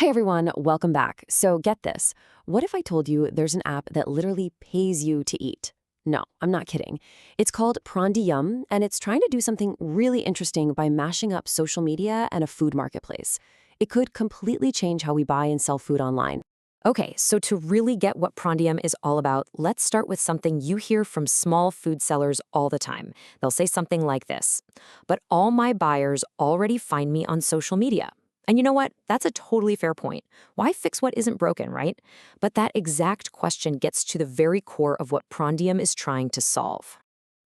Hey everyone, welcome back. So get this. What if I told you there's an app that literally pays you to eat? No, I'm not kidding. It's called PrandiYum, and it's trying to do something really interesting by mashing up social media and a food marketplace. It could completely change how we buy and sell food online. Okay, so to really get what PrandiYum is all about, let's start with something you hear from small food sellers all the time. They'll say something like this: "But all my buyers already find me on social media." And you know what? That's a totally fair point. Why fix what isn't broken, right? But that exact question gets to the very core of what PrandiYum is trying to solve.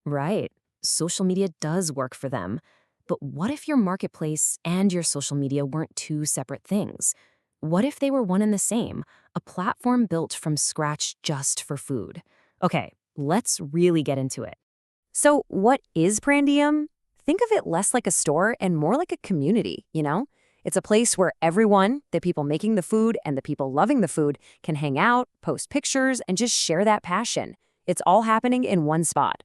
Right. Social media does work for them. But what if your marketplace and your social media weren't two separate things? What if they were one and the same, a platform built from scratch just for food? Okay, let's really get into it. So, what is PrandiYum? Think of it less like a store and more like a community, you know? It's a place where everyone, the people making the food and the people loving the food, can hang out, post pictures, and just share that passion. It's all happening in one spot.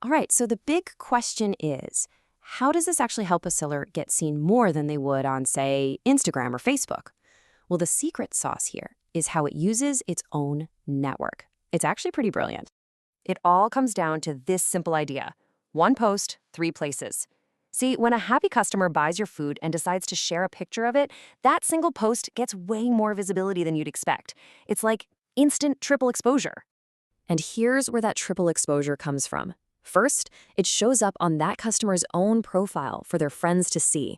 All right, so the big question is, how does this actually help a seller get seen more than they would on, say, Instagram or Facebook? Well, the secret sauce here is how it uses its own network. It's actually pretty brilliant. It all comes down to this simple idea: one post, three places. See, when a happy customer buys your food and decides to share a picture of it, that single post gets way more visibility than you'd expect. It's like instant triple exposure. And here's where that triple exposure comes from. First, it shows up on that customer's own profile for their friends to see.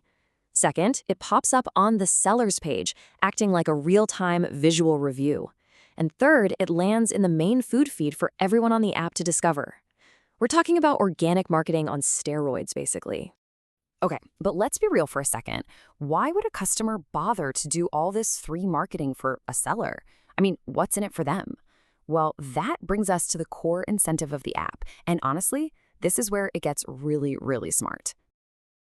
Second, it pops up on the seller's page, acting like a real-time visual review. And third, it lands in the main food feed for everyone on the app to discover. We're talking about organic marketing on steroids, basically. Okay, but let's be real for a second. Why would a customer bother to do all this free marketing for a seller? I mean, what's in it for them? Well, that brings us to the core incentive of the app. And honestly, this is where it gets really, really smart.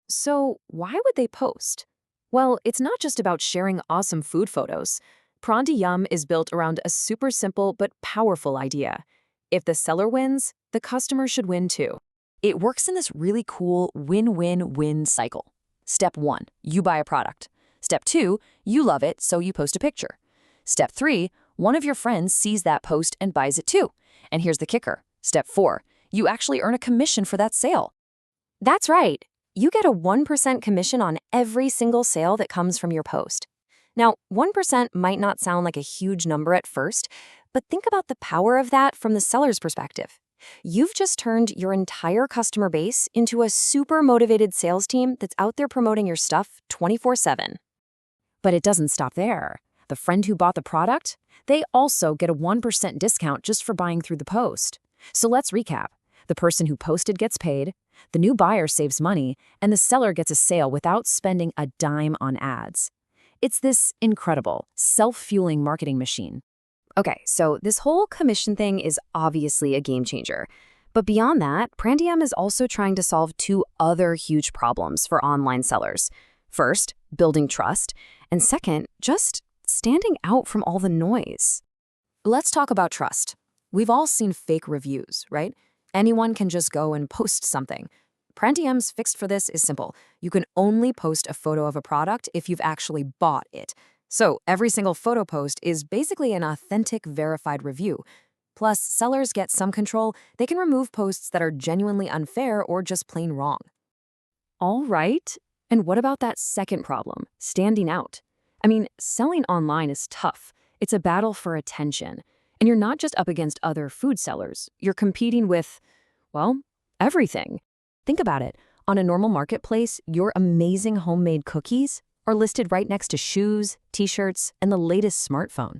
So why would they post? Well, it's not just about sharing awesome food photos. PrandiYum is built around a super simple but powerful idea. If the seller wins, the customer should win too. It works in this really cool win-win-win cycle. Step 1, you buy a product. Step 2, you love it, so you post a picture. Step 3, one of your friends sees that post and buys it too. And here's the kicker. Step 4, you actually earn a commission for that sale. That's right. You get a 1% commission on every single sale that comes from your post. Now, 1% might not sound like a huge number at first, but think about the power of that from the seller's perspective. You've just turned your entire customer base into a super motivated sales team that's out there promoting your stuff 24/7. But it doesn't stop there. The friend who bought the product, they also get a 1% discount just for buying through the post. So let's recap. The person who posted gets paid, the new buyer saves money, and the seller gets a sale without spending a dime on ads. It's this incredible, self-fueling marketing machine. Okay, so this whole commission thing is obviously a game changer. But beyond that, PrandiYum is also trying to solve two other huge problems for online sellers. First, building trust, and second, just standing out from all the noise. Let's talk about trust. We've all seen fake reviews, right? Anyone can just go and post something. PrandiYum's fix for this is simple. You can only post a photo of a product if you've actually bought it. So every single photo post is basically an authentic, verified review. Plus, sellers get some control. They can remove posts that are genuinely unfair or just plain wrong. All right. And what about that second problem, standing out? I mean, selling online is tough. It's a battle for attention. And you're not just up against other food sellers. You're competing with, well, everything. Think about it. On a normal marketplace, your amazing homemade cookies are listed right next to shoes, t-shirts, and the latest smartphone.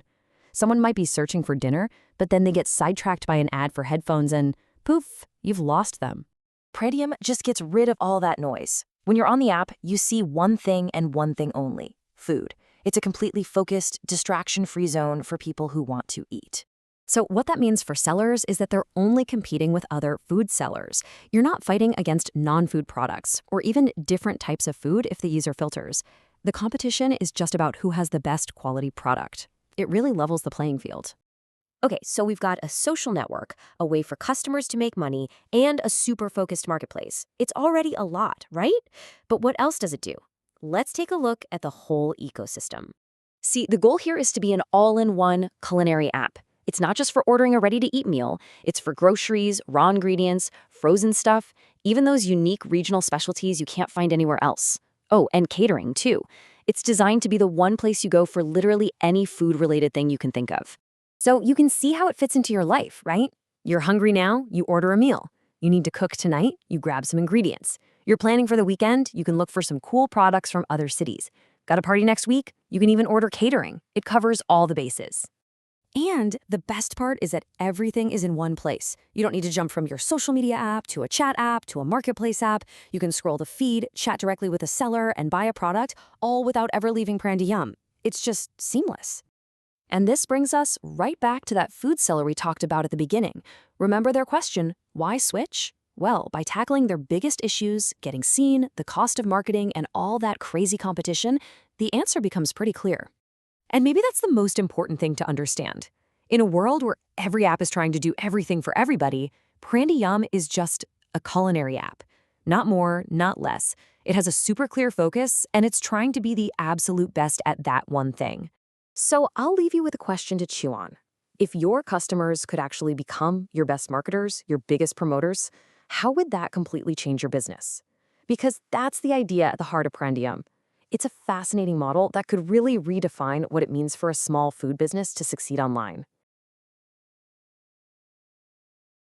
Someone might be searching for dinner, but then they get sidetracked by an ad for headphones and poof, you've lost them. PrandiYum just gets rid of all that noise. When you're on the app, you see one thing and one thing only: food. It's a completely focused, distraction-free zone for people who want to eat. So what that means for sellers is that they're only competing with other food sellers. You're not fighting against non-food products or even different types of food if they use your filters. The competition is just about who has the best quality product. It really levels the playing field. Okay, so we've got a social network, a way for customers to make money, and a super focused marketplace. It's already a lot, right? But what else does it do? Let's take a look at the whole ecosystem. See, the goal here is to be an all-in-one culinary app. It's not just for ordering a ready-to-eat meal, it's for groceries, raw ingredients, frozen stuff, even those unique regional specialties you can't find anywhere else. Oh, and catering, too. It's designed to be the one place you go for literally any food-related thing you can think of. So you can see how it fits into your life, right? You're hungry now, you order a meal. You need to cook tonight, you grab some ingredients. You're planning for the weekend, you can look for some cool products from other cities. Got a party next week? You can even order catering. It covers all the bases. And the best part is that everything is in one place. You don't need to jump from your social media app to a chat app to a marketplace app. You can scroll the feed, chat directly with a seller, and buy a product, all without ever leaving PrandiYum. It's just seamless. And this brings us right back to that food seller we talked about at the beginning. Remember their question, why switch? Well, by tackling their biggest issues, getting seen, the cost of marketing, and all that crazy competition, the answer becomes pretty clear. And maybe that's the most important thing to understand. In a world where every app is trying to do everything for everybody, PrandiYum is just a culinary app. Not more, not less. It has a super clear focus, and it's trying to be the absolute best at that one thing. So I'll leave you with a question to chew on. If your customers could actually become your best marketers, your biggest promoters, how would that completely change your business? Because that's the idea at the heart of PrandiYum. It's a fascinating model that could really redefine what it means for a small food business to succeed online.